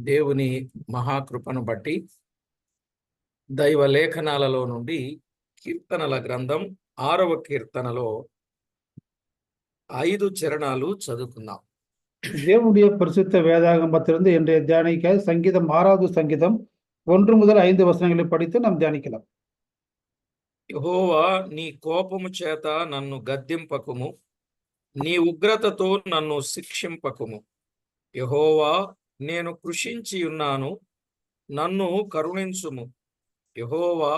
దేవుని మహాకృపను బట్టి దైవ లేఖనాలలో నుండి కీర్తనల గ్రంథం 6వ కీర్తనలో 5 చరణాలు చదువుకుందాం. தேவனுடைய பரிசுத்த வேதாகமத்திலிருந்து இன்றைய தியானிக்க சங்கீதம் 6வது சங்கீதம் 1 முதல் 5 வசனங்களை படித்து நாம் தியானிக்கலாம். యెహోవా నీ కోపము చేత నన్ను గద్దింపకుము, నీ ఉగ్రతతో నన్ను శిక్షింపకుము. యెహోవా నేను కృషించి ఉన్నాను, నన్ను కరుణించుము. యెహోవా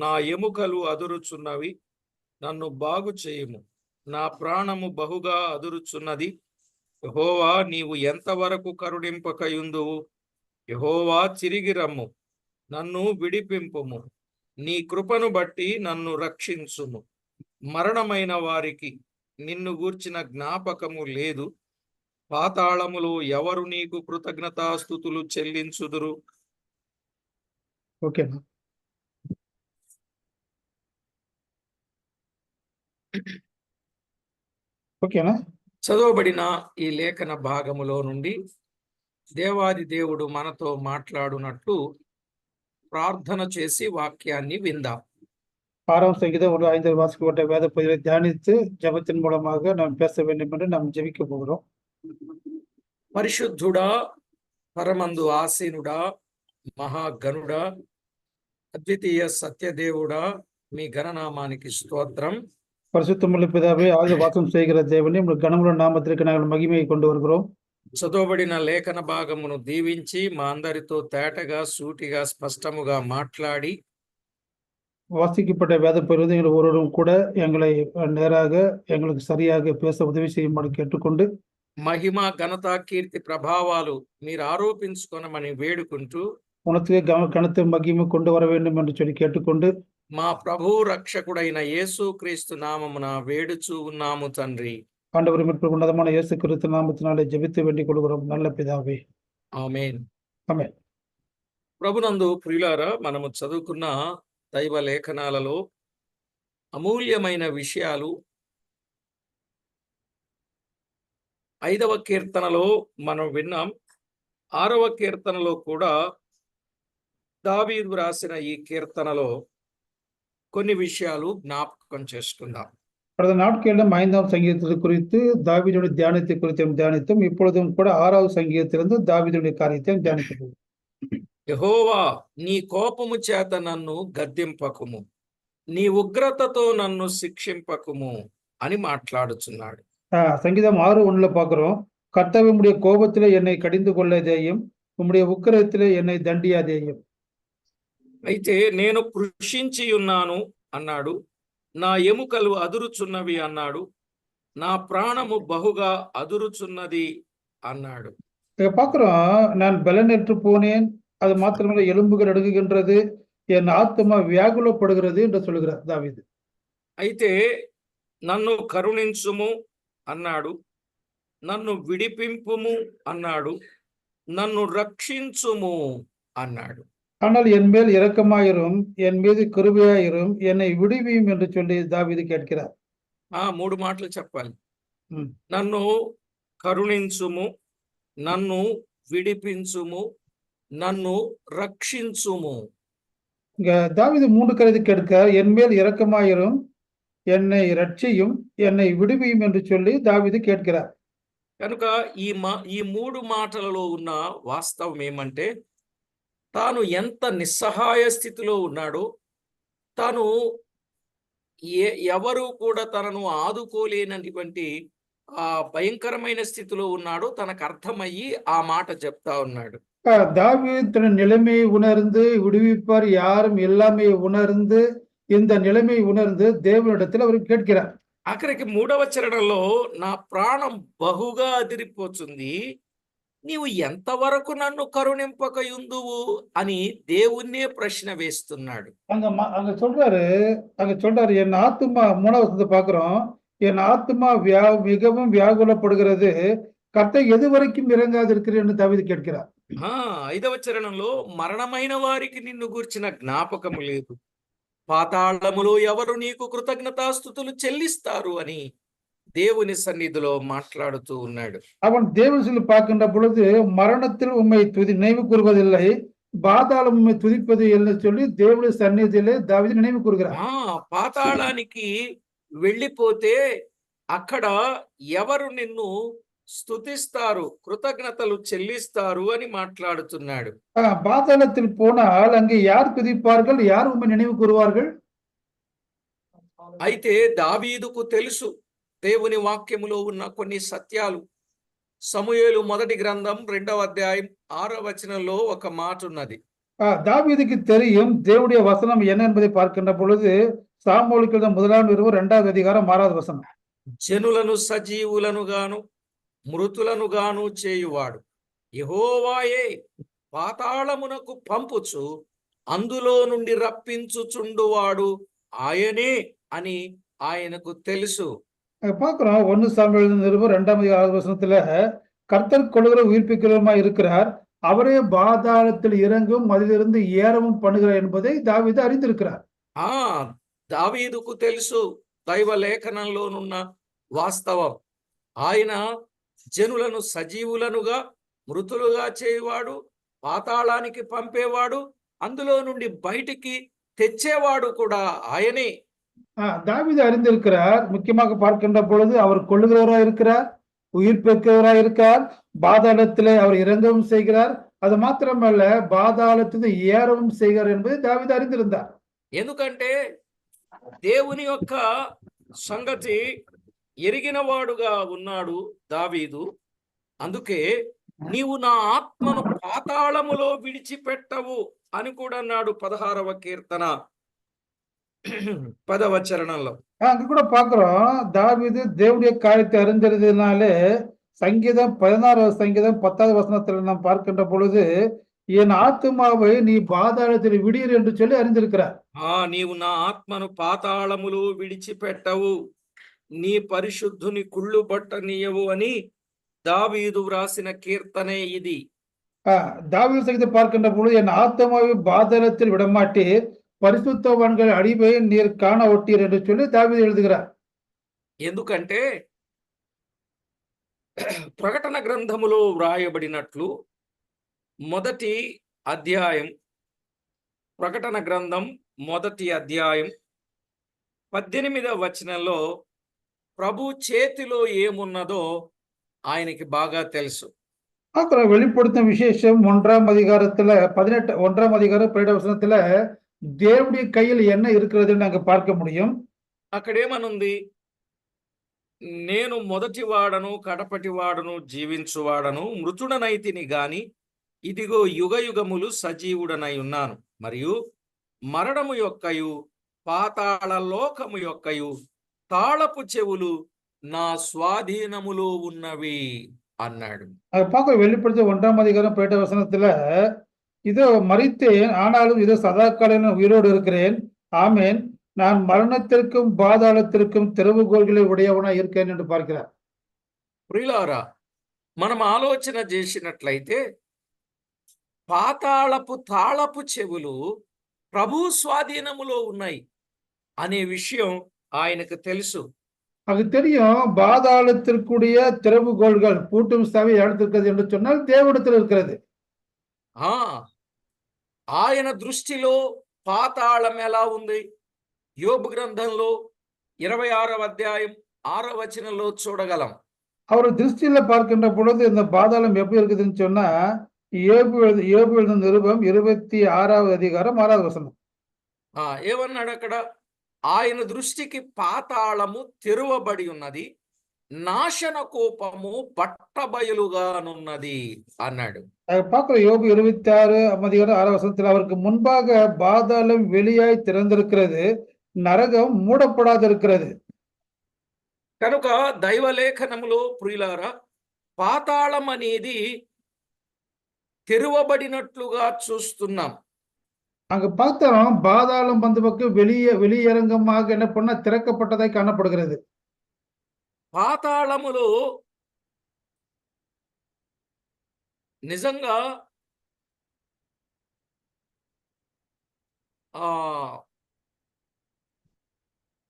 నా ఎముకలు అదురుచున్నవి, నన్ను బాగు చేయుము. నా ప్రాణము బహుగా అదురుచున్నది. యెహోవా నీవు ఎంతవరకు కరుణింపకయుందువు? యెహోవా తిరిగి రమ్ము, నన్ను విడిపింపుము. నీ కృపను బట్టి నన్ను రక్షించుము. మరణమైన వారికి నిన్ను గూర్చిన జ్ఞాపకము లేదు. పాతాళములో ఎవరు నీకు కృతజ్ఞతాస్తుతులు చెల్లించుదురు? ఓకేనా? ఓకేనా? చదవబడిన ఈ లేఖన భాగములో నుండి దేవాది దేవుడు మనతో మాట్లాడునట్లు ప్రార్థన చేసి వాక్యాన్ని విందాం. 6வது சங்கீதம் 5 வாசிக்கப்பட்ட வேத பகுதியை தியானித்து ஜெபத்தின் மூலமாக நாம் பேச வேண்டும் என்று நாம் ஜெபிக்க போகிறோம். పరిశుద్ధుడా, పరమందు ఆసీనుడా, మహాగణుడా, అద్వితీయ సత్యదేవుడా, మీ గణనామానికి స్తోత్రం. பரிசுத்தமுள்ள பிதாவே, ஆழ்ந்த வாசம் செய்கிற தேவனே, உங்கள் கனமுள்ள நாமத்திற்கு நாங்கள் மகிமையை கொண்டு வருகிறோம். చదవబడిన లేఖన భాగమును దీవించి మా అందరితో తేటగా, సూటిగా, స్పష్టముగా మాట్లాడి வாசிக்கப்பட்ட வேத பகுதி எங்கள் ஒருவரும் கூட எங்களை நேராக எங்களுக்கு சரியாக பேச உதவி செய்யும்படி கேட்டுக்கொண்டு మహిమ, ఘనత, కీర్తి, ప్రభావాలు మీరు ఆరోపించుకొనమని వేడుకుంటూ உனக்கு கனத்தை மகிமை கொண்டு வர வேண்டும் என்று சொல்லி கேட்டுக்கொண்டு మా ప్రభు రక్షకుడైన యేసు క్రీస్తు నామమున వేడుచూ ఉన్నాము తండ్రి. ஆண்டவர் மீட்பு உன்னதமான இயேசு கிறிஸ்து நாமத்தினாலே ஜெபித்து வேண்டிக் கொள்கிறோம் நல்ல பிதாவே. ఆమేన్. ఆమేన్. ప్రభునందు ప్రియులారా, మనము చదువుకున్న దైవ లేఖనాలలో అమూల్యమైన విషయాలు 5వ కీర్తనలో మనం విన్నాం. 6వ కీర్తనలో కూడా దావీదు రాసిన ఈ కీర్తనలో కొన్ని విషయాలు జ్ఞాపకం చేసుకుందాం. கடந்த நாட்களிலும் 5ஆம் சங்கீதத்தை குறித்து தாவீதுடைய தியானத்தை குறித்து தியானித்தோம். இப்பொழுதும் கூட 6வது சங்கீதத்திலிருந்து தாவீதுடைய காரியத்தை தியானிக்கிறோம். యెహోవా నీ కోపము చేత నన్ను గద్దింపకుము, నీ ఉగ్రతతో నన్ను శిక్షింపకుము అని మాట్లాడుచున్నాడు. சங்கீதம் 6:1 பார்க்கிறோம். கர்த்தாவே, உம்முடைய கோபத்திலே என்னை கடிந்து கொள்ளாதேயும், உம்முடைய உக்கிரத்திலே என்னை தண்டியாதேயும். అయితే నేను కృషించి ఉన్నాను అన్నాడు, నా ఎముకలు అదురుచున్నవి అన్నాడు, నా ప్రాణము బహుగా అదురుచున్నది అన్నాడు. இங்க பார்க்கிறோம், நான் பலனற்று போனேன், அது மாத்திரமல்ல எலும்புகள் நடுங்குகின்றது, என் ஆத்துமா வியாகுலப்படுகிறது என்று சொல்கிறார் தாவீது. అయితే నన్ను కరుణించుము అన్నాడు, నన్ను విడిపింపుము అన్నాడు, నన్ను రక్షించుము అన్నాడు. ஆனால் என் மேல் இரக்கமாயிரும், என் மீது கிருபையாயிரும், என்னை விடுவியும் என்று சொல்லி தாவீது கேட்கிறார். 3 మాటలు చెప్పాలి. నన్ను కరుణించుము, నన్ను విడిపించుము, నన్ను రక్షించుము. இங்க தாவீது 3 காரியத்தை கேட்கிறார். என் மேல் இரக்கமாயிரும், என்னை ரட்சியும், என்னை விடுவியும் என்று சொல்லி தாவீது கேட்கிறார். కనుక ఈ 3 మాటలలో ఉన్న వాస్తవం ఏమంటే, తాను ఎంత నిస్సహాయ స్థితిలో ఉన్నాడో, తాను ఎవరు కూడా తనను ఆదుకోలేనటువంటి ఆ భయంకరమైన స్థితిలో ఉన్నాడో తనకు అర్థమయ్యి ఆ మాట చెప్తా ఉన్నాడు. தாவீது தன் நிலைமையை உணர்ந்து, விடுவிப்பார் யாரும் எல்லாமே உணர்ந்து, இந்த நிலைமையை உணர்ந்து தேவனிடத்தில் அவர் கேட்கிறார். ఆఖరికి 3వ చరణంలో నా ప్రాణం బహుగా అదిరిపోతుంది, నీవు ఎంతవరకు నన్ను కరుణింపకయుందువు అని దేవుణ్ణే ప్రశ్న వేస్తున్నాడు. அங்க சொல்றாரு என் ஆத்துமா 3வது வசனத்தை பார்க்கிறோம். என் ஆத்துமா மிகவும் வியாகுலப்படுகிறது, கர்த்தர் எது வரைக்கும் இறங்காதிருக்கிறேன்னு தாவீது கேட்கிறார். 5వ చరణంలో మరణమైన వారికి నిన్ను గూర్చిన జ్ఞాపకము లేదు, పాతాళములో ఎవరు నీకు కృతజ్ఞతాస్తుతులు చెల్లిస్తారు అని దేవుని సన్నిధిలో మాట్లాడుతూ ఉన్నాడు. அவன் தேவசத்தில் பார்க்கின்ற பொழுது மரணத்தில் உம்மை நினைவு கூறுவதில்லை, பாதாளம் உம்மை துதிப்பது என்று சொல்லி தேவனுடைய சந்நிதியிலே தாவீது நினைவு கூறுகிறார். పాతాళానికి వెళ్ళిపోతే అక్కడ ఎవరు నిన్ను స్తుతిస్తారు, కృతజ్ఞతలు చెల్లిస్తారు అని మాట్లాడుతున్నాడు. பாதாளத்தில் போனால் அங்கே யார் துதிப்பார்கள், யார் உம்மை நினைவு கூறுவார்கள்? అయితే దావీదుకు తెలుసు దేవుని వాక్యములో ఉన్న కొన్ని సత్యాలు. సమూయేలు మొదటి గ్రంథం 2వ అధ్యాయం 6వ వచనంలో ఒక మాట ఉన్నది. தாவீதுக்கு தெரியும் தேவனுடைய வசனம் என்ன என்பதை பார்க்கின்ற பொழுது சாமுவேலுக்கு 1వ நிருபம் 2వ అధ్యాయం 6వ వచనం. జనులను సజీవులను గాను మృతులను గాను చేయువాడు యెహోవాయే, పాతాళమునకు పంపుచు అందులో నుండి రప్పించుచుండువాడు ఆయనే అని ఆయనకు తెలుసు. பார்க்கிறோம் 1 சாமுவேல் நிருபம் 2వ అధ్యాయం 6వ వచనத்துல கர்த்தர் கொள்கிற உயிர்ப்பிக்கிறவருமா இருக்கிறார், அவரே பாதாளத்தில் இறங்கும் அதிலிருந்து ஏறவும் பண்ணுகிறார் என்பதை దావీదు அறிந்திருக்கிறார். ఆ దావీదుకు తెలుసు దైవ లేఖనంలోనున్న వాస్తవం. ఆయన జనులను సజీవులనుగా మృతులుగా చేయువాడు, పాతాళానికి పంపేవాడు, అందులో నుండి బయటికి తెచ్చేవాడు కూడా ఆయనే. தாவீது அறிந்திருக்கிறார். முக்கியமாக பார்க்கின்ற பொழுது அவர் கொள்ளுகிறவராய் இருக்கிறார், உயிர்ப்பிக்கிறவராய் இருக்கிறார், பாதாளத்திலே அவர் இறங்கவும் செய்கிறார், அது மாத்திரமல்ல பாதாளத்தில் ஏறவும் செய்கிறார் என்பதை దావీదు அறிந்திருந்தார். ఎందుకంటే దేవుని యొక్క సంగతి ఎరిగినవాడుగా ఉన్నాడు దావీదు. అందుకే నీవు నా ఆత్మను పాతాళములో విడిచిపెట్టవు అని కూడా అన్నాడు 16వ కీర్తన 10వ చరణంలో. அங்க கூட பார்க்கிறோம் தாவீது தேவனுடைய காரியத்தை அறிந்திருந்ததினாலே சங்கீதம் 16వ சங்கீதம் 10வது வசனத்தில் நாம் பார்க்கின்ற பொழுது என் ஆத்துமாவை நீ பாதாளத்தில் விடீர் என்று சொல்லி அறிந்திருக்கிறார். నీవు నా ఆత్మను పాతాళములో విడిచిపెట్టవు, నీ పరిశుద్ధుని కుళ్ళు బట్టనీయవు అని దావీదు వ్రాసిన కీర్తనే ఇది. தாவீது சங்கீதத்தை பார்க்கின்ற பொழுது என் ஆத்துமாவை பாதாளத்தில் விடமாட்டீர், பரிசுத்தவான்கள் அடிவை நீர் காண ஒட்டீர் என்று சொல்லி దావీదు எழுதுகிறார். ఎందుకంటే ప్రకటన గ్రంథములో వ్రాయబడినట్లు మొదటి అధ్యాయం, ప్రకటన గ్రంథం 1వ అధ్యాయం 18వ వచనంలో ప్రభు చేతిలో ఏమున్నదో ఆయనకి బాగా తెలుసు. அப்புறம் வெளிப்படுத்தும் விசேஷம் 1ஆம் அதிகாரத்துல 1ஆம் அதிகாரம் 17వ వచనத்துல దేవుడి கையில் என்ன இருக்கிறதுன்னு நாங்க பார்க்க முடியும். అక్కడేమనుంది? నేను మొదటి వాడను కడపటి వాడను జీవించువాడను మృతుడనైతిని గాని ఇదిగో యుగ యుగములు సజీవుడనై ఉన్నాను, మరియు మరణము యొక్కయు పాతాళ లోకము యొక్కయు తాళపు చెవులు నా స్వాధీనములో ఉన్నవి అన్నాడు. அது பார்க்க வெளிப்படுத்த 1ஆம் அதிகாரம் 17వ వచనத்துல இதோ மரித்தேன், ஆனாலும் இதோ சதாகாலம் உயிரோடு இருக்கிறேன், ஆமேன், நான் மரணத்திற்கும் பாதாளத்திற்கும் திறவுகோல்களை உடையவனா இருக்கேன் என்று பார்க்கிறார். ప్రియులారా, మనం ఆలోచన చేసినట్లయితే పాతాళపు తాళపు చెవులు ప్రభు స్వాధీనములో ఉన్నాయి అనే విషయం ఆయనకు తెలుసు. அது தெரியும், பாதாளத்திற்குரிய திறவுகோல்கள் பூட்டும் சாவி இடத்திருக்கிறது என்று சொன்னால் தேவனிடத்தில் இருக்கிறது. ఆయన దృష్టిలో పాతాళం ఎలా ఉంది? యోబు గ్రంథంలో 26వ అధ్యాయం 6వ వచనంలో చూడగలం. அவர் திருஷ்டியில பார்க்கின்ற பொழுது இந்த பாதாளம் எப்படி இருக்குதுன்னு சொன்னா யோபு எழுதின நிருபம் 26వ அதிகாரம் 6వ వచనం. ఏమన్నాడు అక్కడ? ఆయన దృష్టికి పాతాళము తెరువబడి ఉన్నది, నాశన కోపము బట్టబయలుగానున్నది అన్నాడు. பார்க்கிறோம் யோபு 26ஆம் அதிகாரம் 6వ வசனத்தில் அவருக்கு முன்பாக பாதாளம் வெளியாய் திறந்திருக்கிறது, నరకం మూడపడాది இருக்கிறது. కనుక దైవలేఖనములో ప్రియులారా, పాతాళం అనేది తెరువబడినట్లుగా చూస్తున్నాం. அங்க பார்த்தோம் பாதாளம் வந்து பக்கம் வெளியரங்கமாக என்ன பண்ண திறக்கப்பட்டதாய் காணப்படுகிறது. పాతాళములో నిజంగా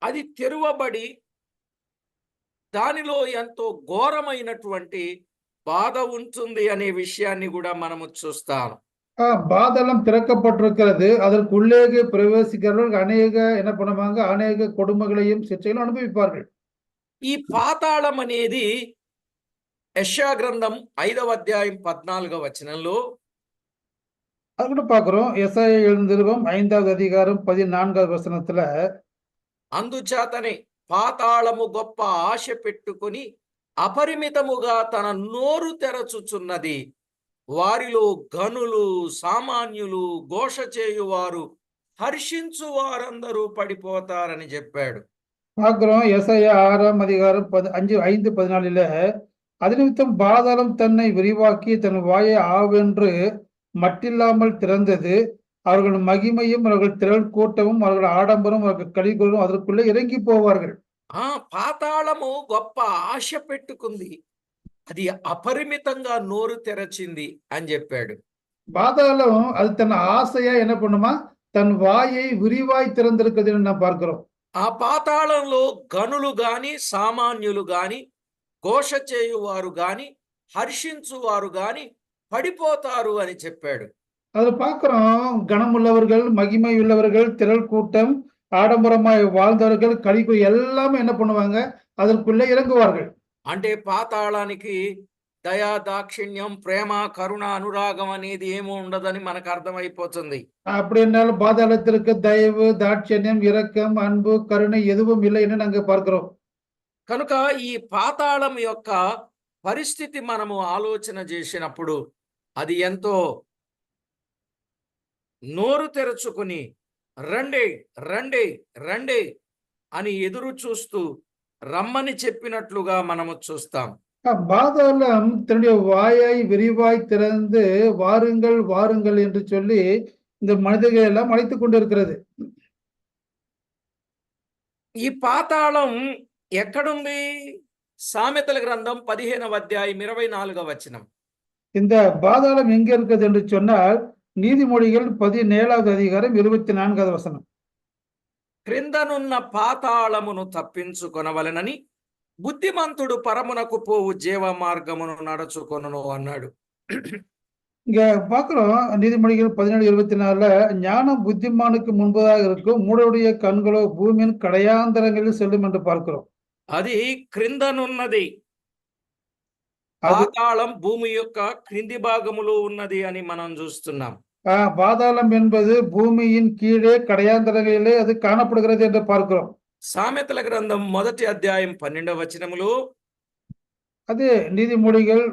అది తెరువబడి దానిలో ఎంతో ఘోరమైనటువంటి బాధ ఉంటుంది అనే విషయాన్ని కూడా మనము చూస్తాం. பாதாளம் திறக்கப்பட்டிருக்கிறது. அதற்குள்ளே பிரவேசிக்கிறவர்கள் அநேக என்ன பண்ணுவாங்க, அநேக கொடுமைகளையும் சிற்றைகளும் அனுபவிப்பார்கள். ఈ పాతాళం అనేది యెషయా గ్రంథం 5వ అధ్యాయం 14వ వచనంలో அது கூட பார்க்கிறோம். எசாயா எழுந்திருக்கும் 5வது அதிகாரம் 14வது வசனத்துல అందుచేతనే పాతాళము గొప్ప ఆశ పెట్టుకొని అపరిమితముగా తన నోరు తెరచుచున్నది. వారిలో గనులు, సామాన్యులు, ఘోష చేయువారు, హర్షించు వారందరూ పడిపోతారని చెప్పాడు. பார்க்கிறோம். எசாயா 6ஆம் அதிகாரம் 5:14 அது நிமித்தம் பாதாளம் தன்னை விரிவாக்கி தன் வாயை ஆவென்று மட்டில்லாமல் திறந்தது. அவர்கள் மகிமையும் அவர்கள் திரள் கூட்டமும் அவர்கள் ஆடம்பரம் அவர்கள் கலிகூரும் அதற்குள்ளே இறங்கி போவார்கள். పాతాళము గొప్ప ఆశ పెట్టుకుంది, అది అపరిమితంగా నోరు తెరచింది అని చెప్పాడు. பாதாளம் அது தன் ஆசையா என்ன பண்ணுமா, தன் வாயை விரிவாய் திறந்திருக்குதுன்னு நாம் பார்க்கிறோம். ఆ పాతాళంలో గనులు గాని, సామాన్యులు గాని, ఘోష చేయువారు గాని, హర్షించువారు గాని పడిపోతారు అని చెప్పాడు. அதுல பார்க்கிறோம், கனமுள்ளவர்கள், மகிமை உள்ளவர்கள், திரள் கூட்டம், ஆடம்பரமாய் வாழ்ந்தவர்கள், கலிகூ எல்லாமே என்ன பண்ணுவாங்க, அதற்குள்ளே இறங்குவார்கள். అంటే పాతాళానికి దయా, దాక్షిణ్యం, ప్రేమ, కరుణ, అనురాగం అనేది ఏమీ ఉండదని మనకు అర్థమైపోతుంది. அப்படி என்னாலும் பாதாளத்திற்கு தயவு, தாட்சண்யம், இரக்கம், அன்பு, கருணை எதுவும் இல்லை என்று நாங்க பார்க்கிறோம். కనుక ఈ పాతాళం యొక్క పరిస్థితి మనము ఆలోచన చేసినప్పుడు అది ఎంతో నోరు తెరుచుకుని రండి రండి రండి అని ఎదురు చూస్తూ రమ్మని చెప్పినట్లుగా మనము చూస్తాం. பாதாளம் தன்னுடைய வாயை விரிவாய் திறந்து வாருங்கள் வாருங்கள் என்று சொல்லி இந்த மனிதர்களை எல்லாம் அழைத்துக் கொண்டிருக்கிறது. ఈ పాతాళం ఎక్కడుంది? సామెతల గ్రంథం 15వ అధ్యాయం 24వ వచనం. இந்த பாதாளம் எங்க இருக்குது என்று சொன்னால் நீதிமொழிகள் 17வது அதிகாரம் 24வது வசனம். క్రిందనున్న పాతాళమును తప్పించుకొనవలెనని బుద్ధిమంతుడు పరమునకు పోవు జీవ మార్గమును నడుచుకొనును అన్నాడు. இங்க பார்க்கிறோம், நீதிமொழிகள் 17:24 ஞானம் புத்திமானுக்கு முன்பதாக இருக்கும், மூடருடைய கண்களோ பூமியின் கடையாந்தரங்களில் செல்லும் என்று பார்க்கிறோம். అది క్రిందనున్నది. పాతాళం భూమి యొక్క క్రింది భాగములో ఉన్నది అని మనం చూస్తున్నాం. பாதாளம் என்பது பூமியின் கீழே கடையாந்தரங்களிலே அது காணப்படுகிறது என்று பார்க்கிறோம். సామెతల గ్రంథం 1వ అధ్యాయం 12వ వచనములో அதே நீதிமொழிகள்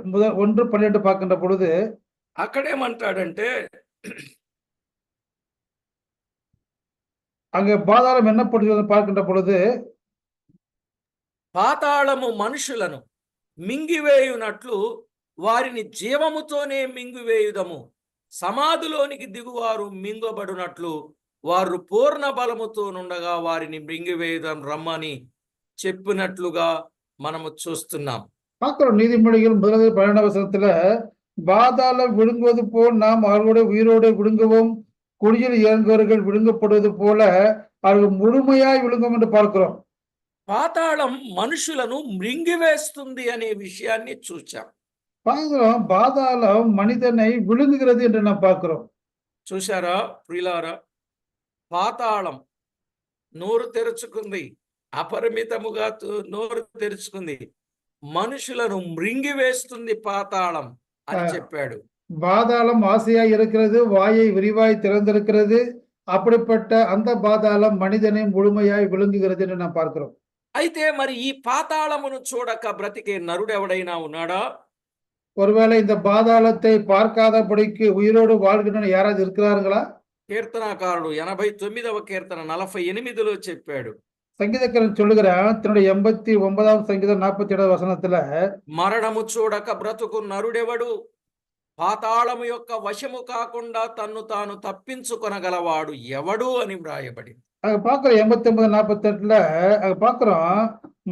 1:12 பார்க்கின்ற பொழுது అక్కడేమంటాడంటే அங்க பாதாளம் என்ன படுகிறது பார்க்கின்ற பொழுது పాతాళము మనుషులను మింగివేయునట్లు వారిని జీవముతోనే మింగివేయుదము, సమాధిలోనికి దిగువారు మింగబడునట్లు వారు పూర్ణ బలముతో నుండగా వారిని మింగివేయుదం రమ్మని చెప్పినట్లుగా మనము చూస్తున్నాం. பார்க்கிறோம். நீதிமொழிகள் 1:12 வசனத்துல பாதாளம் விழுங்குவது போல் நாம் அவர்களுடைய உயிரோடு விழுங்குவோம், குழியில் இறங்குவர்கள் விழுங்கப்படுவது போல அவர்கள் முழுமையாய் விழுங்கும் என்று பார்க்கிறோம். పాతాళం మనుషులను మృంగివేస్తుంది అనే విషయాన్ని చూచాం. பார்க்கிறோம், பாதாளம் மனிதனை விழுங்குகிறது என்று நாம் பார்க்கிறோம். చూశారా ప్రియులారా? పాతాళం నోరు తెరుచుకుంది, అపరిమితముగా నోరు తెరుచుకుంది, మనుషులను మృంగివేస్తుంది పాతాళం అని చెప్పాడు. பாதாளம் ஆசையாய் இருக்கிறது, வாயை விரிவாய் திறந்திருக்கிறது. அப்படிப்பட்ட அந்த பாதாளம் மனிதனை முழுமையாய் விழுங்குகிறது என்று நாம் பார்க்கிறோம். అయితే మరి ఈ పాతాళమును చూడక బ్రతికే నరుడెవడైనా ఉన్నాడా? ஒருவேளை இந்த பாதாளத்தை பார்க்காதபடிக்கு உயிரோடு வாழ்கின்ற யாராவது இருக்கிறார்களா? కీర్తనాకారుడు 89వ కీర్తన 48లో చెప్పాడు. సంగీతకారుడు சொல்லுகிறான் தன்னுடைய 89ஆம் சங்கீதம் 47வது வசனத்துல మరణము చూడక బ్రతుకు నరుడెవడు? పాతాళము యొక్క వశము కాకుండా తన్ను తాను తప్పించుకొనగలవాడు ఎవడు అని వ్రాయబడింది. அங்க பார்க்கிறோம் 89:48 அங்க பார்க்கிறோம்,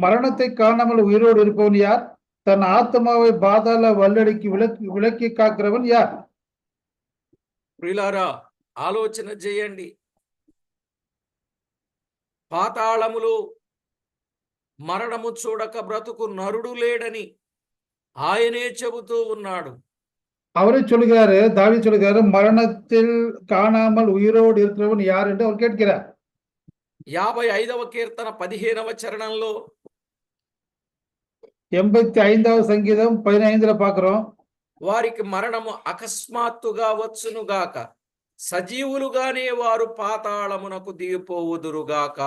மரணத்தை காணாமல் உயிரோடு இருப்பவன் யார்? தன் ஆத்மாவை பாதாள வல்லடிக்கு விலக்கி காக்கிறவன் யார்? ప్రియులారా, ఆలోచన చేయండి. పాతాళములో మరణము చూడక బ్రతుకు నరుడు లేడని ఆయనే చెబుతూ ఉన్నాడు. அவரே சொல்லுகிறாரு, தாவீது சொல்லுகிறாரு, மரணத்தில் காணாமல் உயிரோடு இருக்கிறவன் யார் என்று அவர் கேட்கிறார். 55వ కీర్తన 15వ చరణంలో 85వ సంగీతం 15లో பார்க்கிறோம். వారికి మరణము అకస్మాత్తుగా వచ్చునుగాక, సజీవులుగానే వారు పాతాళమునకు దిగిపోవుదురుగాక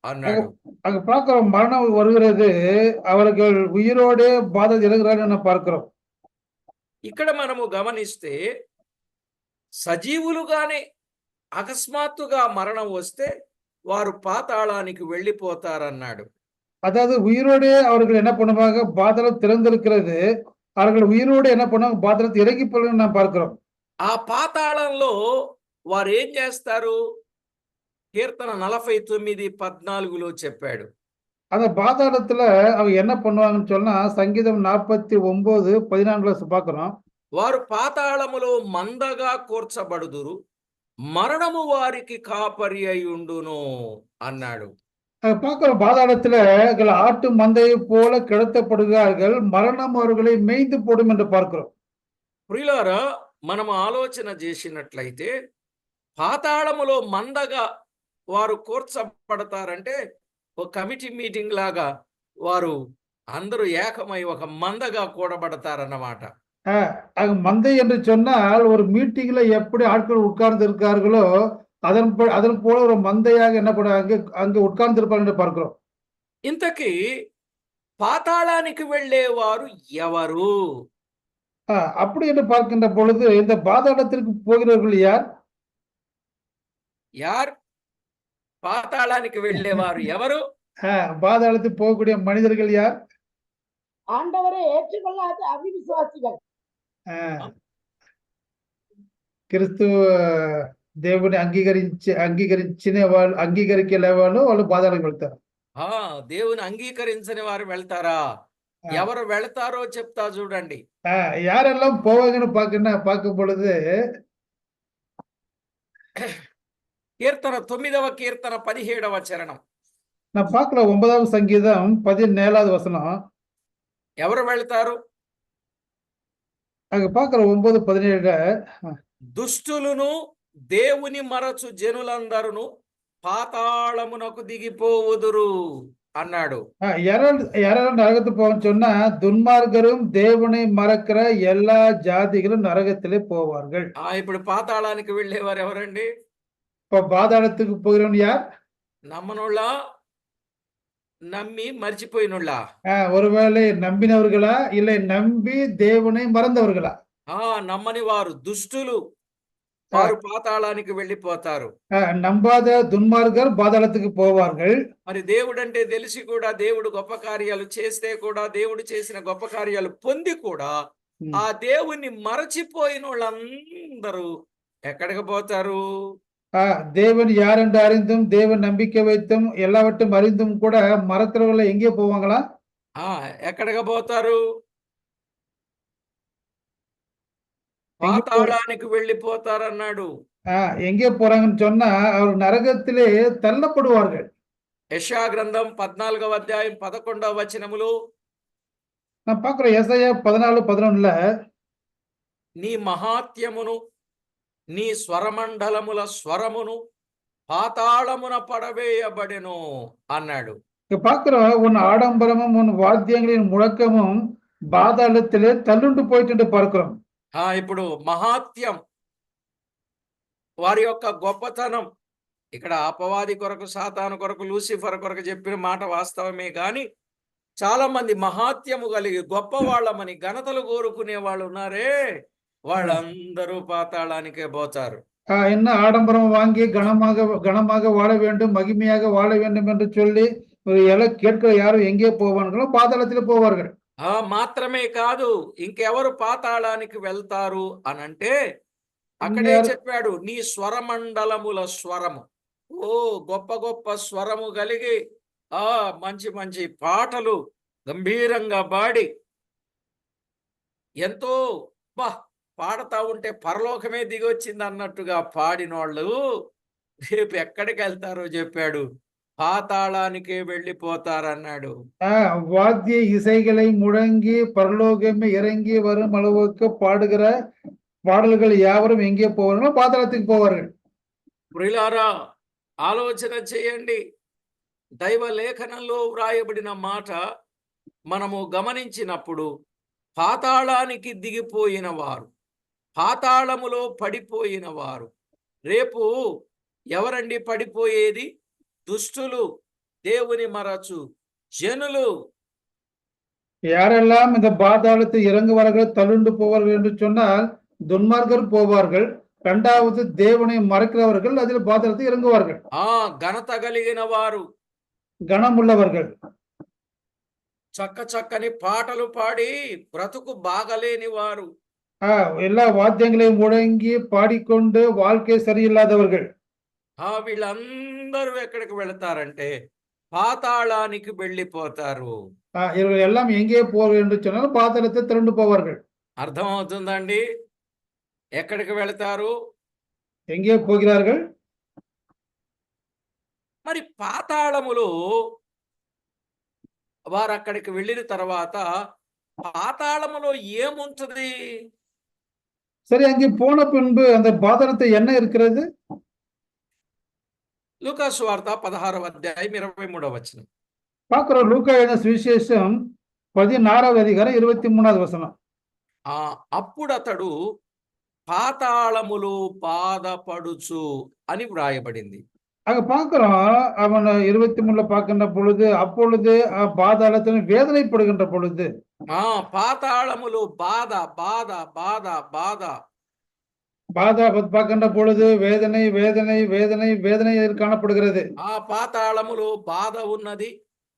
அங்க అన్నాడు. அங்க பார்க்கிறோம், மரணம் வருகிறது, அவர்கள் உயிரோடே பாதை இறங்குறான்னு பார்க்கிறோம். ఇక్కడ మనము గమనిస్తే సజీవులుగానే అకస్మాత్తుగా మరణం వస్తే వారు పాతాళానికి వెళ్ళిపోతారన్నాడు. அதாவது உயிரோடே அவர்கள் என்ன பண்ணுவாங்க, பாதாளம் திறந்திருக்கிறது, அவர்கள் உயிரோடு என்ன பண்ணுவாங்க, பாதாளத்தை இறங்கி போகணும்னு நாம் பார்க்கிறோம். ఆ పాతాళంలో వారు ఏం చేస్తారు? కీర్తన 49:14లో చెప్పాడు. அந்த பாதாளத்துல அவங்க என்ன பண்ணுவாங்கன்னு சொன்னா, சங்கீதம் 49:14 பார்க்கிறோம். వారు పాతాళములో మందగా కూర్చబడుదురు, మరణము వారికి కాపరి అయ్యుండును అన్నాడు. பார்க்கிறோம், பாதாளத்துல ஆட்டு மந்தையை போல கிடத்தப்படுகிறார்கள், மரணம் அவர்களை மேய்ந்து போடும் என்று பார்க்கிறோம். ప్రియులారా, మనము ఆలోచన చేసినట్లయితే పాతాళములో మందగా వారు కూర్చబడతారంటే ఒక కమిటీ మీటింగ్ లాగా వారు అందరూ ఏకమై ఒక మందగా కూడబడతారన్నమాట. அங்க மந்தை என்று சொன்னால் ஒரு மீட்டிங்ல எப்படி ஆட்கள் உட்கார்ந்து இருக்கார்களோ அதன் போல ஒரு மந்தையாக என்ன பண்ண அங்க உட்கார்ந்து இருப்பாங்க என்று பார்க்கிறோம். ఇంతకీ పాతాళానికి వెళ్ళేవారు ఎవరు? அப்படி என்று பார்க்கின்ற பொழுது இந்த பாதாளத்திற்கு போகிறவர்கள் யார்? யார் పాతాళానికి వెళ్ళేవారు ఎవరు? பாதாளத்துக்கு போகக்கூடிய மனிதர்கள் யார்? ஆண்டவரை ஏற்றுக்கொள்ளாத அவிசுவாசிகள். క్రిస్తువు దేవుని అంగీకరించిన వాళ్ళు పాదాలకు వెళ్తారు. దేవుని అంగీకరించని వారు వెళ్తారా? ఎవరు వెళ్తారో చెప్తా చూడండి. யாரெல்லாம் போவாங்கன்னு பார்க்கும் பொழுது కీర్తన 9వ కీర్తన 17వ చరణం. நான் பார்க்கல 9వ సంగీతం 17వ వచనం. ఎవరు వెళ్తారు? அங்க பார்க்கிற 9:17 దుష్టులను దేవుని మరచు జనులందరూ పాతాళమునకు దిగిపోవుదురు అన్నాడు. யாரெல்லாம் நரகத்துக்கு போவான்னு சொன்னா, துன்மார்க்கரும் தேவனை மறக்கிற எல்லா ஜாதிகளும் நரகத்திலே போவார்கள். ఇప్పుడు పాతాళానికి వెళ్ళేవారు ఎవరండి? இப்ப பாதாளத்துக்கு போகிறவன் யார்? నమ్మనుళ్ళా, నమ్మి మర్చిపోయినుళ్ళా? ஒருவேளை நம்பினவர்களா, இல்லை நம்பி தேவனை மறந்தவர்களா? నమ్మని వారు దుష్టులు, వారు పాతాళానికి వెళ్ళిపోతారు. நம்பாத துன்மார்க்கர் பாதாளத்துக்கு போவார்கள். మరి దేవుడు అంటే తెలిసి కూడా, దేవుడు గొప్ప కార్యాలు చేస్తే కూడా, దేవుడు చేసిన గొప్ప కార్యాలు పొంది కూడా ఆ దేవుణ్ణి మరచిపోయిన వాళ్ళందరూ ఎక్కడికి పోతారు? தேவன் யார் என்று அறிந்தும் தேவன் நம்பிக்கை வைத்தும் எல்லாவற்றும் அறிந்தும் கூட மறக்கிறவர்கள் எங்கே போவாங்களா? ఎక్కడికి పోతారు? పాతాళానికి వెళ్ళిపోతారన్నాడు. எங்கே போறாங்கன்னு சொன்னா, அவர் நரகத்திலே தள்ளப்படுவார்கள். యెషయా గ్రంథం 14వ అధ్యాయం 11వ వచనములో நான் பார்க்கிறேன், యెషయా 14:11 నీ మహాత్యమును, నీ స్వరమండలముల స్వరమును పాతాళమున పడవేయబడెను అన్నాడు. பார்க்கிறோம், உன் ஆடம்பரமும் உன் வாத்தியங்களின் முழக்கமும் பாதாளத்திலே தள்ளுண்டு போயிட்டு பார்க்கிறோம். ఇప్పుడు మహాత్యం, వారి యొక్క గొప్పతనం, ఇక్కడ అపవాది కొరకు, సాతాను కొరకు, లూసిఫర్ కొరకు చెప్పిన మాట వాస్తవమే గాని చాలా మంది మహాత్యము కలిగి గొప్ప వాళ్ళమని ఘనతలు కోరుకునే వాళ్ళు ఉన్నారే, వాళ్ళందరూ పాతాళానికే పోతారు. என்ன ஆடம்பரம் வாங்கி கனமாக வாழ வேண்டும், மகிமையாக வாழ வேண்டும் என்று சொல்லி கேட்கிற யாரும் எங்கே போவார்களோ பாதாளத்திலே போவார்கள். మాత్రమే కాదు, ఇంకెవరు పాతాళానికి వెళ్తారు అనంటే అక్కడే చెప్పాడు, నీ స్వరమండలముల స్వరము. గొప్ప గొప్ప స్వరము కలిగి మంచి మంచి పాటలు గంభీరంగా పాడి ఎంతో పాడుతా ఉంటే పరలోకమే దిగొచ్చింది అన్నట్టుగా పాడినోళ్ళు రేపు ఎక్కడికి వెళ్తారో చెప్పాడు. పాతాళానికే వెళ్ళిపోతారన్నాడు. வாத்திய இசைகளை முழங்கி பரலோகமே இறங்கி வரும் அளவுக்கு பாடுகிற பாடல்கள் யாவரும் எங்கே போவார்களோ பாதாளத்துக்கு போவார்கள். ప్రియులారా, ఆలోచన చేయండి. దైవ లేఖనంలో వ్రాయబడిన మాట మనము గమనించినప్పుడు పాతాళానికి దిగిపోయిన వారు, పాతాళములో పడిపోయిన వారు, రేపు ఎవరండి పడిపోయేది? దుష్టులు, దేవుని మరచు జనులు. யாரெல்லாம் இந்த பாதாளத்தை இறங்குவார்கள் தள்ளுண்டு போவார்கள் என்று சொன்னால் துன்மார்க்கர் போவார்கள். இரண்டாவது தேவனை மறக்கிறவர்கள் அதில் பாதாளத்தை இறங்குவார்கள். ఘనత కలిగిన వారు, கனமுள்ளவர்கள், చక్కని పాటలు పాడి బ్రతుకు బాగలేని వారు, எல்லா வாத்தியங்களையும் முழங்கி பாடிக்கொண்டு வாழ்க்கை சரியில்லாதவர்கள், వీళ్ళందరూ ఎక్కడికి వెళతారంటే పాతాళానికి వెళ్ళిపోతారు. இவர்கள் எல்லாம் எங்கே போவார்கள் என்று சொன்னால் பாதாளத்தை திரண்டு போவார்கள். అర్థమవుతుందండి? ఎక్కడికి వెళతారు? எங்கே போகிறார்கள்? మరి పాతాళములో వారు అక్కడికి వెళ్ళిన తర్వాత పాతాళములో ఏముంటది? சரி, அங்கே போன பின்பு அந்த பாதாளத்தை என்ன இருக்கிறது? లూకాసు వార్త 16వ అధ్యాయం 23వ వచనం. பார்க்கிறோம். லூக்கா எழுதின சுவிசேஷம் 16வது அதிகாரம் 23வது வசனம். అప్పుడు అతడు పాతాళములో బాధపడుచు అని వ్రాయబడింది. அங்க பார்க்கிறோம், அவன் 23ல பார்க்கின்ற பொழுது அப்பொழுது பாதாளத்தில் வேதனைப்படுகின்ற பொழுது, పాతాళములో బాధ బాధ బాధ బాధ பாதா பார்க்கின்ற பொழுது வேதனை வேதனை வேதனை வேதனை காணப்படுகிறது. పాతాళములో బాధ ఉన్నది,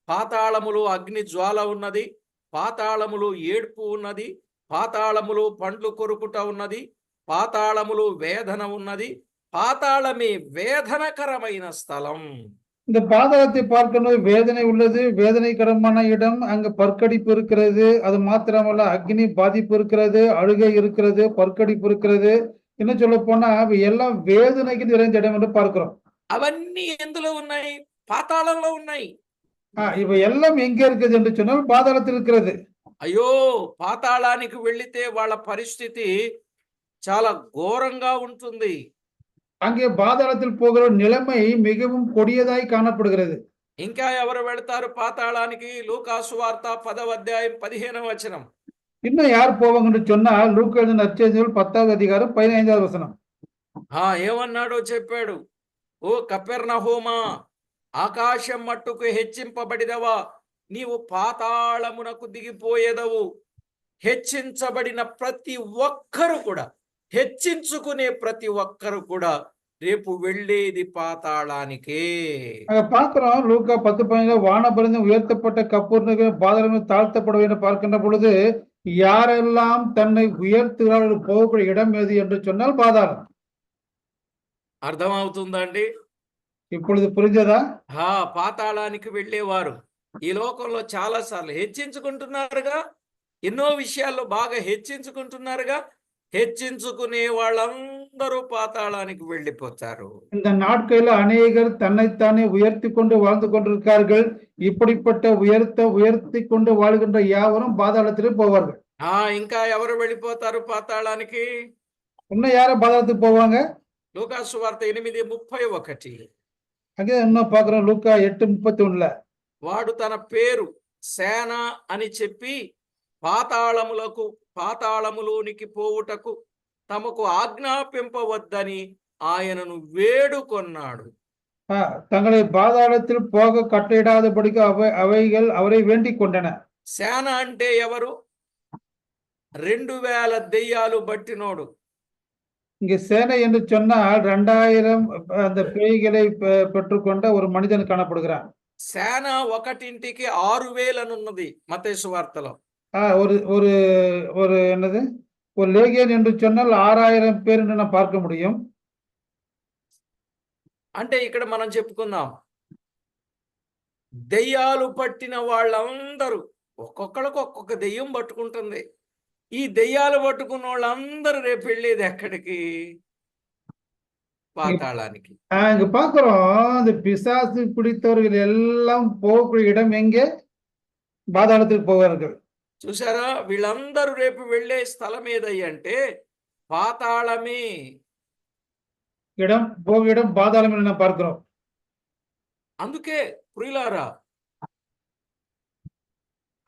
పాతాళములో అగ్ని జ్వాల ఉన్నది, పాతాళములో ఏడ్పు ఉన్నది, పాతాళములో పండ్లు కొరుకుట ఉన్నది, పాతాళములో వేదన ఉన్నది. పాతాళమే వేదనకరమైన స్థలం. இந்த பாதாளத்தை பார்க்கணும், வேதனை உள்ளது, வேதனைகரமான இடம். அங்க பற்கடிப்பு இருக்கிறது. அது மாத்திரமல்ல, அக்னி பாதிப்பு இருக்கிறது, அழுகை இருக்கிறது, பற்கடிப்பு இருக்கிறது. இன்னும் சொல்ல போனா அவை எல்லாம் வேதனைக்கு நிறைந்த இடம் என்று பார்க்கிறோம். అవన్నీ ఎందులో ఉన్నాయి? పాతాళంలో ఉన్నాయి. இவை எல்லாம் எங்க இருக்குது என்று சொன்னால் பாதாளத்தில் இருக்கிறது. అయ్యో, పాతాళానికి వెళితే వాళ్ళ పరిస్థితి చాలా ఘోరంగా ఉంటుంది. அங்கே பாதாளத்தில் போகிற நிலைமை மிகவும் கொடியதாய் காணப்படுகிறது. ఇంకా ఎవరు వెళతారు పాతాళానికి? లూకాసు వార్త 10వ అధ్యాయం 15వ వచనం. இன்னும் யார் போவாங்கன்னு சொன்னா லூக்கா எழுதின நற்செய்திகள் 10வது அதிகாரம் 15வது வசனம். ఏమన్నాడో చెప్పాడు. ఓ కపెర్నహూమా, ఆకాశం మట్టుకు హెచ్చింపబడినవా, నీవు పాతాళమునకు దిగిపోయేదవు. హెచ్చించబడిన ప్రతి ఒక్కరు కూడా, హెచ్చించుకునే ప్రతి ఒక్కరు కూడా రేపు వెళ్ళేది పాతాళానికే. பார்க்கிறோம், லூக்கா 10:15 வானபரிந்து உயர்த்தப்பட்ட கப்பூர்நகர் பாதாளம் தாழ்த்தப்பட பார்க்கின்ற பொழுது யாரெல்லாம் தன்னை உயர்த்துகிறார்கள் போகக்கூடிய இடம் எது என்று சொன்னால் பாதாளம். అర్థమవుతుందండి? இப்பொழுது புரிஞ்சதா? పాతాళానికి వెళ్ళేవారు ఈ లోకంలో చాలా సార్లు హెచ్చించుకుంటున్నారుగా, ఎన్నో విషయాల్లో బాగా హెచ్చించుకుంటున్నారుగా. హెచ్చించుకునే వాళ్ళందరూ పాతాళానికి వెళ్ళిపోతారు. இந்த நாட்களில் அநேகர் தன்னைத்தானே உயர்த்தி கொண்டு வாழ்ந்து கொண்டிருக்கிறார்கள். இப்படிப்பட்ட உயர்த்தி கொண்டு வாழ்கின்ற யாவரும் பாதாளத்திலே போவார்கள். ఇంకా ఎవరు వెళ్ళిపోతారు పాతాళానికి? இன்னும் யாரும் பாதாளத்துக்கு போவாங்க? లూకాసు వార్త 8:31. அங்கே இன்னும் பார்க்கிறோம், லூக்கா 8:31. వాడు తన పేరు సేన అని చెప్పి పాతాళములోనికి పోవుటకు తమకు ఆజ్ఞాపింపవద్దని ఆయనను వేడుకొన్నాడు. தங்களை பாதாளத்தில் போக கட்டளையிடாதபடிக்கு அவைகள் அவரை வேண்டிக் கொண்டன. సేన అంటే ఎవరు? 2000 దెయ్యాలు బట్టినోడు. இங்க சேனை என்று சொன்னால் 2000 அந்த பேய்களை பெற்றுக்கொண்ட ஒரு மனிதன் காணப்படுகிறான். సేన ఒకటింటికి 6000 అని ఉన్నది మత్తయి సువార్తలో. ஒரு என்னது, ஒரு லேகியன் என்று சொன்னால் 6000 பேர் என்று நாம் பார்க்க முடியும். అంటే ఇక్కడ మనం చెప్పుకుందాం, దెయ్యాలు పట్టిన వాళ్ళందరూ, ఒక్కొక్కరికి ఒక్కొక్క దెయ్యం పట్టుకుంటుంది. ఈ దెయ్యాలు పట్టుకున్న వాళ్ళందరూ రేపు వెళ్ళేది ఎక్కడికి? பாதாளாనికి. இங்க பாக்குறோம் இந்த பிசாசு பிடித்தவர்கள் எல்லாம் போகக்கூடிய இடம் எங்கே? பாதாளத்துக்கு போவார்கள். చూసారా వీళ్ళందరూ రేపు వెళ్ళే స్థలం ఏదయ్య అంటే పాతాళమే. இடம் பாதாளம் என்று நாம் பார்க்கிறோம். అందుకే ప్రియులారా,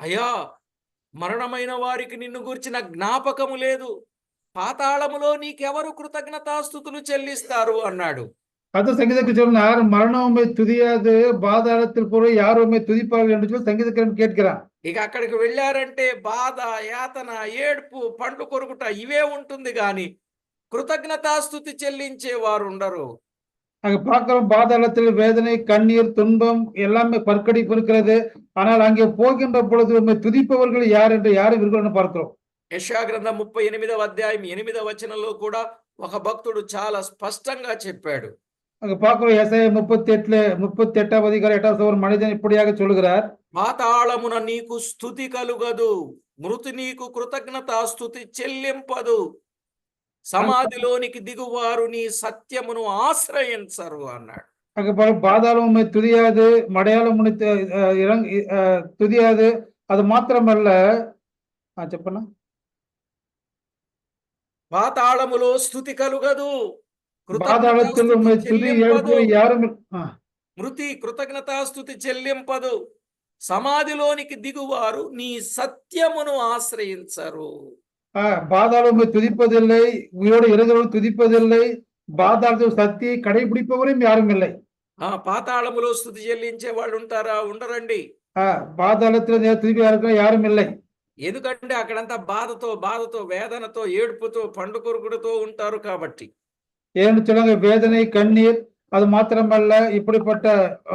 అయ్యా మరణమైన వారికి నిన్ను గురించిన జ్ఞాపకము లేదు, పాతాళములో నీకెవరు కృతజ్ఞతాస్తుతులు చెల్లిస్తారు అన్నాడు. அது சங்கீதக்காரன் சொன்னார், மரணம் உம்மை துதியாது, பாதாளத்தில் போய் யார் உம்மை துதிப்பார்கள் என்று சொல்லி சங்கீதக்காரன் கேட்கிறான். ఇక అక్కడికి వెళ్ళారంటే బాధ, యాతన, ఏడ్పు, పండ్లు కొరుకుట ఇవే ఉంటుంది గాని కృతజ్ఞతాస్తుతి చెల్లించే వారు ఉండరు. அங்க பார்க்கிறோம் பாதாளத்தில் வேதனை, கண்ணீர், துன்பம் எல்லாமே பற்கடிப்பு இருக்கிறது. ஆனால் அங்கே போகின்ற பொழுது உம்மை துதிப்பவர்கள் யார் என்று யாரும் இருக்கிறோம்னு பார்க்கிறோம். యెషయా గ్రంథం 38వ అధ్యాయం 8వ వచనంలో కూడా ఒక భక్తుడు చాలా స్పష్టంగా చెప్పాడు. அங்க பார்க்கிறோம் ஏசாயா 38ஆம் அதிகாரம் 8வது ஒரு மனிதன் இப்படியாக சொல்கிறார், పాతాళమున నీకు స్తుతి కలుగదు, మృతి నీకు కృతజ్ఞతాస్తుతి చెల్లింపదు, సమాధిలోనికి దిగువారు నీ సత్యమును ఆశ్రయించరు అన్నాడు. அங்க பாதாளம் உம்மை துதியாது, மடையாளம் உன்னை துதியாது. அது மாத்திரமல்ல, చెప్పనా, పాతాళములో స్తుతి కలుగదు, பாதாளத்தில் உம்மை துதி எழுப்புகிற யாரும் మృతి కృతజ్ఞతాస్తుతి చెల్లింపదు, సమాధిలోనికి దిగువారు నీ సత్యమును ఆశ్రయించరు. பாதாளம் உம்மை துதிப்பதில்லை, உயிரோடு இருக்கிறவர்கள் துதிப்பதில்லை, பாதாளத்தில் சத்தியை கடைபிடிப்பவரும் யாரும் இல்லை. పాతాళములో స్తుతి చెల్లించే వాళ్ళు ఉంటారా? ఉండరండి. பாதாளத்தில் துதிக்க யாரும் இல்லை. ఎందుకంటే అక్కడంతా బాధతో వేదనతో ఏడుపుతో పండు కొరుకుడుతో ఉంటారు కాబట్టి. ஏன்னு சொல்லுங்க, வேதனை, கண்ணீர், அது மாத்திரமல்ல இப்படிப்பட்ட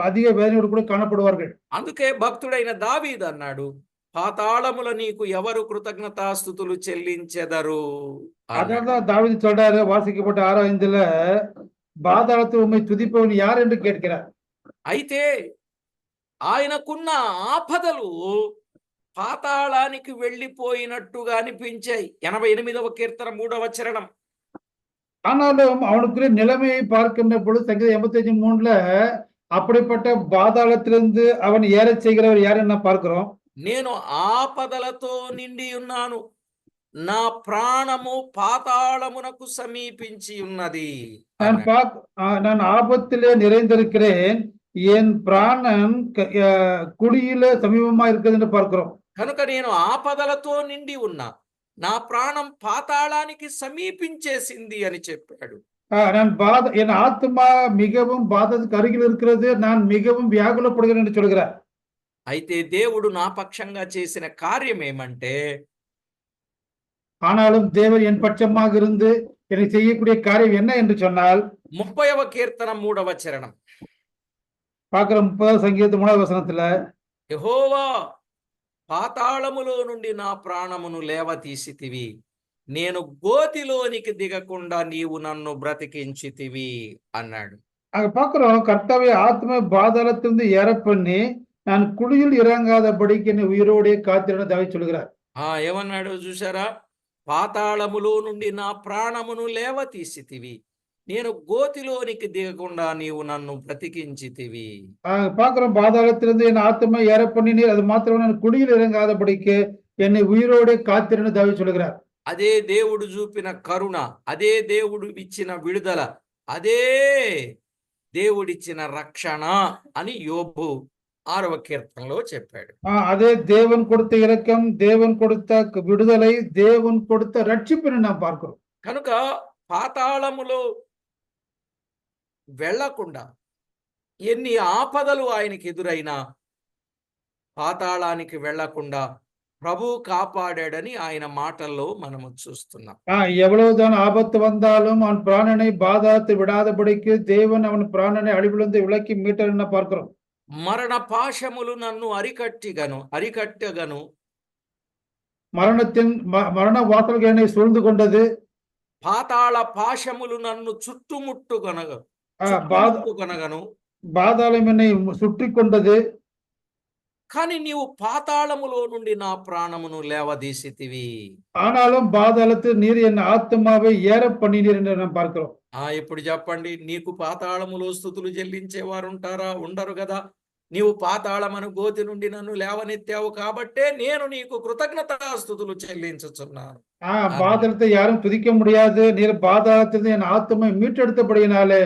அதிக வேதனையோடு கூட காணப்படுவார்கள். అందుకే భక్తుడైన దావీదు అన్నాడు, పాతాళముల నీకు ఎవరు కృతజ్ఞతాస్తుతులు చెల్లించెదరు. அதனால்தான் தாவீது சொல்றாரு, வாசிக்கப்பட்ட 6:5, பாதாளத்தில் உம்மை துதிப்பவன் யார் என்று கேட்கிறார். అయితే ఆయనకున్న ఆపదలు పాతాళానికి వెళ్ళిపోయినట్టుగా అనిపించాయి. 88వ కీర్తన 3వ చరణం. ஆனாலும் அவனுக்குரிய நிலைமையை பார்க்கின்ற பொழுது சங்கீதம் 85:3 அப்படிப்பட்ட பாதாளத்திலிருந்து அவன் ஏறச் செய்கிறவர் யாருன்னு பார்க்கிறோம். నేను ఆపదలతో నిండి ఉన్నాను, నా ప్రాణము పాతాళమునకు సమీపించి ఉన్నది. நான் ஆபத்திலே நிறைந்திருக்கிறேன், என் பிராணன் குழியிலே சமீபமா இருக்கிறது என்று பார்க்கிறோம். కనుక నేను ఆపదలతో నిండి ఉన్నా, నా ప్రాణం పాతాళానికి సమీపించేసింది అని చెప్పాడు. என் ஆத்மா மிகவும் பாதத்துக்கு அருகில் இருக்கிறது, நான் மிகவும் வியாகுலப்படுகிறேன் என்று சொல்கிறார். అయితే దేవుడు నా పక్షంగా చేసిన కార్యం ఏమంటే, ஆனாலும் தேவன் என் பட்சமாக இருந்து எனக்கு செய்யக்கூடிய காரியம் என்ன என்று சொன்னால், 30వ కీర్తన 3వ చరణం. பார்க்கிறோம் 30వ సంగీతం 3వ వచనத்துல, యెహోవా పాతాళములో నుండి నా ప్రాణమును లేవతీసితివి, నేను గోతిలోనికి దిగకుండా నీవు నన్ను బ్రతికించితివి అన్నాడు. அங்க பார்க்கிறோம், கர்த்தாவே ஆத்ம பாதாளத்திலிருந்து ஏற பண்ணி நான் குழியில் இறங்காதபடிக்கு என்னை உயிரோடே காத்திருன்னு தாவீது சொல்கிறார். ఏమన్నాడు చూసారా? పాతాళములో నుండి నా ప్రాణమును లేవతీసితివి, నేను గోతిలోనికి దిగకుండా నీవు నన్ను బ్రతికించితివి. பார்க்கிறோம், பாதாளத்திலிருந்து என் ஆத்மா ஏற பண்ணினீர், அது மாத்திரம் நான் குழியில் இறங்காதபடிக்கு என்னை உயிரோடே காத்திருன்னு தாவீது சொல்கிறார். అదే దేవుడు చూపిన కరుణ, అదే దేవుడు ఇచ్చిన విడుదల, అదే దేవుడిచ్చిన రక్షణ అని యోబు 6వ కీర్తనలో చెప్పాడు. அதே தேவன் கொடுத்த இரக்கம், தேவன் கொடுத்த விடுதலை, தேவன் கொடுத்த ரட்சிப்புன்னு நாம் பார்க்கிறோம். కనుక పాతాళములో వెళ్లకుండా ఎన్ని ఆపదలు ఆయనకి ఎదురైనా పాతాళానికి వెళ్లకుండా ప్రభు కాపాడాడని ఆయన మాటల్లో మనము చూస్తున్నాం. எவ்வளவுதான் ஆபத்து வந்தாலும் அவன் பிராணனை பாதாளத்தை விடாதபடிக்கு தேவன் அவன் பிராணனை அழிவிலிருந்து விலக்கி மீட்டார்னு பார்க்கிறோம். మరణ పాశములు నన్ను అరికట్టగను, மரண வாசல்கள் என்னை சூழ்ந்து கொண்டது, పాతాళ పాశములు నన్ను చుట్టుముట్టుకొనగను, பாதாளம் என்னை சுற்றி கொண்டது, కానీ నీవు పాతాళములో నుండి నా ప్రాణమును లేవదీసితివి. ஆனாலும் பாதாளத்தில் நீர் என் ஆத்மாவை ஏற பண்ணினீர் என்று நாம் பார்க்கிறோம். ఇప్పుడు చెప్పండి, నీకు పాతాళములో స్తుతులు చెల్లించేవారు ఉంటారా? ఉండరు కదా. నీవు పాతాళమను గోతి నుండి నన్ను లేవనెత్తావు కాబట్టే నేను నీకు కృతజ్ఞతాస్తుతులు చెల్లించుచున్నాను. பாதாளத்தை யாரும் துதிக்க முடியாது. நீர் பாதாளத்திலிருந்து என் ஆத்மை மீட்டெடுத்தபடியினாலே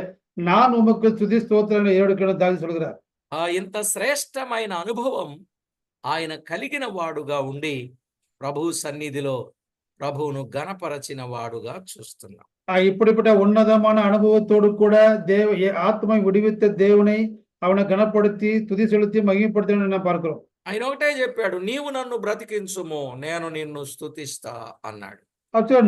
நான் உமக்கு துதி ஸ்தோத்திரங்களை ஏறெடுக்கிறேன் தாவீது சொல்கிறார். ఇంత శ్రేష్టమైన అనుభవం ఆయన కలిగిన వాడుగా ఉండి ప్రభు సన్నిధిలో ప్రభువును గణపరచిన వాడుగా చూస్తున్నాం. இப்படிப்பட்ட உன்னதமான அனுபவத்தோடு கூட ஆத்மை விடுவித்த தேவனை அவனை கனப்படுத்தி துதி செலுத்தி மகிமைப்படுத்த நான் பார்க்கிறோம். ఆయన ఒకటే చెప్పాడు, నీవు నన్ను బ్రతికించుము, నేను నిన్ను స్తుతిస్తా అన్నాడు.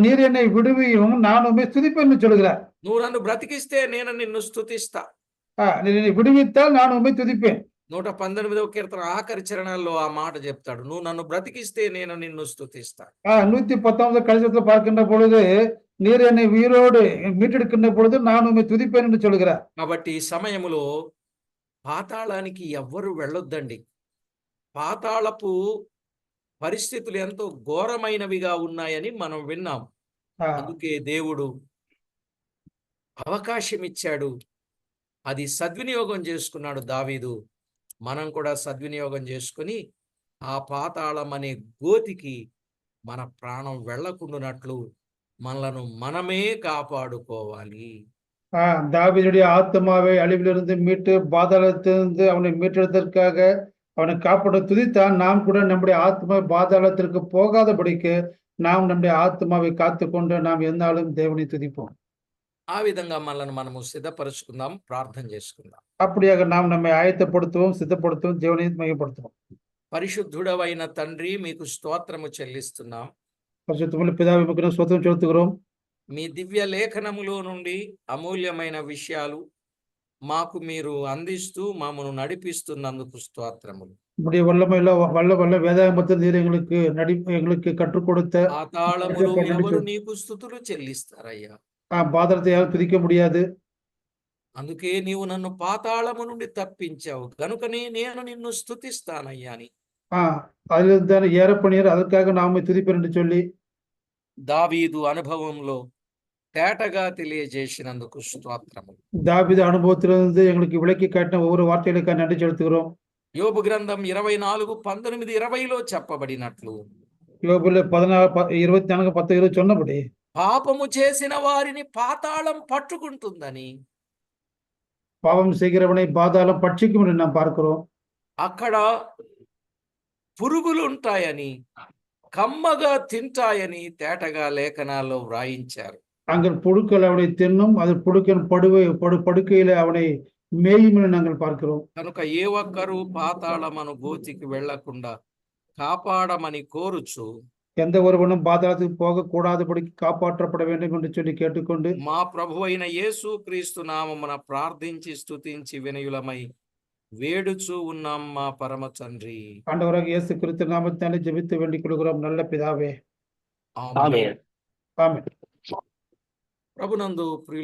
நீர் என்னை விடுவியும் நான் உம்மை துதிப்பேன் சொல்கிறார். నువ్వు నన్ను బ్రతికిస్తే నేను నిన్ను స్తుతిస్తా. நீர் என்னை விடுவித்தால் நான் உம்மை துதிப்பேன். 119వ కీర్తన ఆఖరి చరణాల్లో ఆ మాట చెప్తాడు, నువ్వు నన్ను బ్రతికిస్తే నేను నిన్ను స్తుతిస్తా. 119 கடைசியில் பார்க்கின்ற பொழுது நீர் என்னை உயிரோடு மீட்டெடுக்கின்ற பொழுது நான் உம்மை துதிப்பேன் என்று சொல்கிறார். కాబట్టి ఈ సమయంలో పాతాళానికి ఎవ్వరు వెళ్ళొద్దండి. పాతాళపు పరిస్థితులు ఎంతో ఘోరమైనవిగా ఉన్నాయని మనం విన్నాం. అందుకే దేవుడు అవకాశం ఇచ్చాడు, అది సద్వినియోగం చేసుకున్నాడు దావీదు. మనం కూడా సద్వినియోగం చేసుకుని ఆ పాతాళం అనే గోతికి మన ప్రాణం వెళ్ళకుండానట్లు మనలను మనమే కాపాడుకోవాలి. தாவீதுடைய ஆத்மாவை அழிவிலிருந்து மீட்டு பாதாளத்திலிருந்து அவனை மீட்டெடுத்ததற்காக அவனை காப்பாற்ற துதித்தான். நாம் கூட நம்முடைய ஆத்மா பாதாளத்திற்கு போகாதபடிக்கு நாம் நம்முடைய ஆத்மாவை காத்துக்கொண்டு நாம் எந்நாளும் தேவனை துதிப்போம். ఆ విధంగా మనల్ని మనము సిద్ధపరచుకుందాం, ప్రార్థన చేసుకుందాం. அப்படியாக நாம் நம்மை ஆயத்தப்படுத்துவோம், சித்தப்படுத்துவோம், தேவனை மையப்படுத்துவோம். పరిశుద్ధుడవైన తండ్రి, మీకు స్తోత్రము చెల్లిస్తున్నాం. పరిశుద్ధమైన పితావే, మీకు స్తోత్రం చెల్లిస్తున్నాం. మీ దివ్య లేఖనములో నుండి అమూల్యమైన విషయాలు మాకు మీరు అందిస్తూ మమ్మను నడిపిస్తున్నందుకు స్తోత్రములు. இப்படி வல்ல வேதாகமத்தை நீர் எங்களுக்கு கற்றுக் கொடுத்த పాతాళములో ఎవరు నీకు స్తుతులు చెల్లిస్తారయ్యా? பாதாளத்தை யாரும் துதிக்க முடியாது. అందుకే నీవు నన్ను పాతాళము నుండి తప్పించావు, కనుకనే నేను నిన్ను స్తుతిస్తానయ్యా అని அதிலிருந்து ஏற பண்ணியார், அதற்காக நாம துதிப்பேன் என்று சொல்லி దావీదు అనుభవంలో తేటగా తెలియజేసినందుకు స్తోత్రములు. தாவீது அனுபவத்திலிருந்து எங்களுக்கு விளக்கி காட்டின ஒவ்வொரு வார்த்தைகளுக்காக நன்றி செலுத்துகிறோம். యోబు గ్రంథం 24:19-20లో చెప్పబడినట్లు யோபுல 24:10-20 சொன்னபடி పాపము చేసిన వారిని పాతాళం పట్టుకుంటుందని, பாவம் செய்கிறவனை பாதாளம் பட்சிக்கும் என்று நாம் பார்க்கிறோம். అక్కడ పురుగులు ఉంటాయని, కమ్మగా తింటాయని తేటగా లేఖనాల్లో వ్రాయించారు. அங்கே புழுக்கள் அவனை தின்னும், அது புழுக்கின் படுக்கையில அவனை மேயும் என்று நாங்கள் பார்க்கிறோம். కనుక ఏ ఒక్కరూ పాతాళమను గోతికి వెళ్లకుండా కాపాడమని కోరుచు எந்த ஒருவனும் பாதாளத்துக்கு போக கூடாதபடிக்கு காப்பாற்றப்பட வேண்டும் என்று சொல்லி கேட்டுக்கொண்டு మా ప్రభువైన యేసు క్రీస్తు నామమున ప్రార్థించి స్తుతించి వినయులమై వేడుచూ ఉన్నాం మా పరమ తండ్రి. ஆண்டவராக இயேசு கிறிஸ்து நாமத்தாலே ஜெபித்து வேண்டிக் கொள்கிறோம் நல்ல பிதாவே. ఆమేన్. ஆமென். ప్రభునందు ప్రియుల